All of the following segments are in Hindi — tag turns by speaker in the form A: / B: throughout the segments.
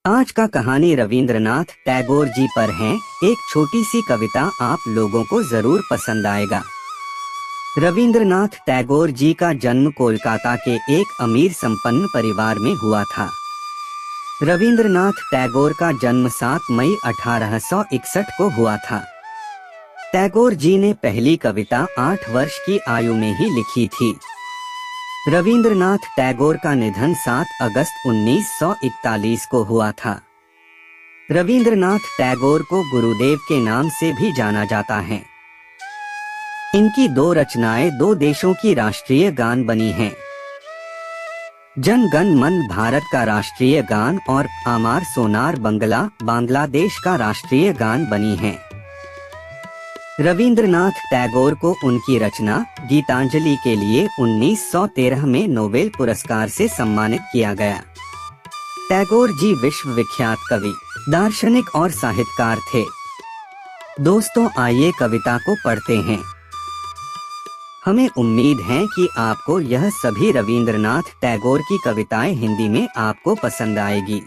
A: आज का कहानी रविंद्रनाथ टैगोर जी पर है। एक छोटी सी कविता आप लोगों को जरूर पसंद आएगा। रविंद्रनाथ टैगोर जी का जन्म कोलकाता के एक अमीर संपन्न परिवार में हुआ था। रविंद्रनाथ टैगोर का जन्म 7 मई 1861 को हुआ था। टैगोर जी ने पहली कविता 8 वर्ष की आयु में ही लिखी थी। रविंद्रनाथ टैगोर का निधन 7 अगस्त 1941 को हुआ था। रविंद्रनाथ टैगोर को गुरुदेव के नाम से भी जाना जाता है। इनकी 2 रचनाएं 2 देशों की राष्ट्रीय गान बनी हैं। जन गण मन भारत का राष्ट्रीय गान और आमार सोनार बंगला बांग्लादेश का राष्ट्रीय गान बनी है। रविंद्रनाथ टैगोर को उनकी रचना गीतांजलि के लिए 1913 में नोबेल पुरस्कार से सम्मानित किया गया। टैगोर जी विश्व विख्यात कवि, दार्शनिक और साहित्यकार थे। दोस्तों, आइए कविता को पढ़ते हैं। हमें उम्मीद है कि आपको यह सभी रविंद्रनाथ टैगोर की कविताएं हिंदी में आपको पसंद आएगी।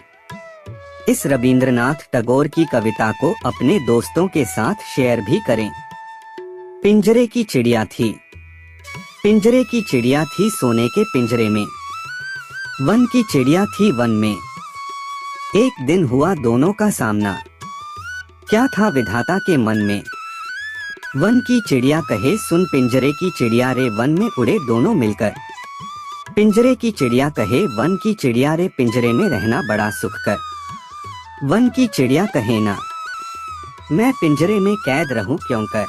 A: इस रविंद्रनाथ टैगोर की कविता को अपने दोस्तों के साथ शेयर भी करें। पिंजरे की चिड़िया थी, पिंजरे की चिड़िया थी सोने के पिंजरे में। वन की चिड़िया थी वन में, एक दिन हुआ दोनों का सामना। क्या था विधाता के मन में। वन की चिड़िया कहे सुन पिंजरे की चिड़िया रे, वन में उड़े दोनों मिलकर। पिंजरे की चिड़िया कहे वन की चिड़िया रे, पिंजरे में रहना बड़ा सुख कर। वन की चिड़िया कहे ना, मैं पिंजरे में कैद रहूं क्यों कर।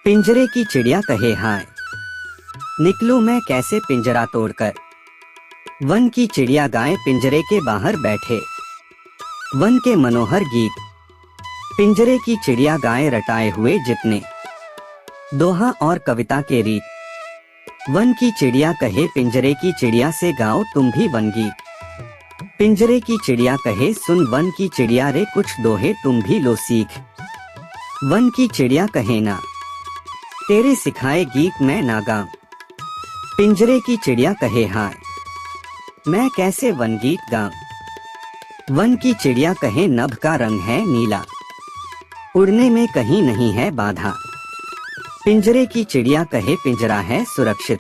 A: पिंजरे की चिड़िया कहे हाय, निकलूं मैं कैसे पिंजरा तोड़कर। वन की चिड़िया गाए पिंजरे के बाहर बैठे, वन के मनोहर गीत। पिंजरे की चिड़िया गाए रटाए हुए जितने, दोहा और कविता के रीत। वन की चिड़िया कहे पिंजरे की चिड़िया से गाओ तुम भी वन गीत। पिंजरे की चिड़िया कहे सुन वन की चिड़िया रे, कुछ दोहे तुम भी लो सीख। वन की चिड़िया कहे ना, तेरे सिखाए गीत मैं ना गाऊं। पिंजरे की चिड़िया कहे हाय, मैं कैसे वन गीत गाऊं। वन की चिड़िया कहे नभ का रंग है नीला, उड़ने में कहीं नहीं है बाधा। पिंजरे की चिड़िया कहे पिंजरा है सुरक्षित,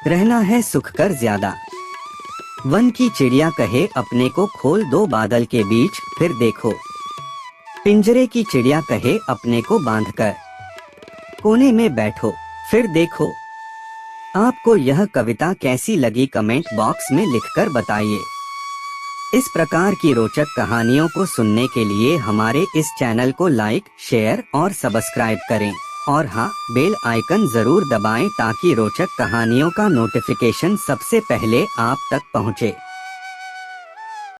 A: रहना है सुख कर ज्यादा। वन की चिड़िया कहे अपने को खोल दो बादल के बीच फिर देखो। पिंजरे की चिड़िया कहे अपने को बांधकर कोने में बैठो फिर देखो। आपको यह कविता कैसी लगी कमेंट बॉक्स में लिखकर बताइए। इस प्रकार की रोचक कहानियों को सुनने के लिए हमारे इस चैनल को लाइक, शेयर और सब्सक्राइब करें। और हाँ, बेल आइकन जरूर दबाएं ताकि रोचक कहानियों का नोटिफिकेशन सबसे पहले आप तक पहुँचे।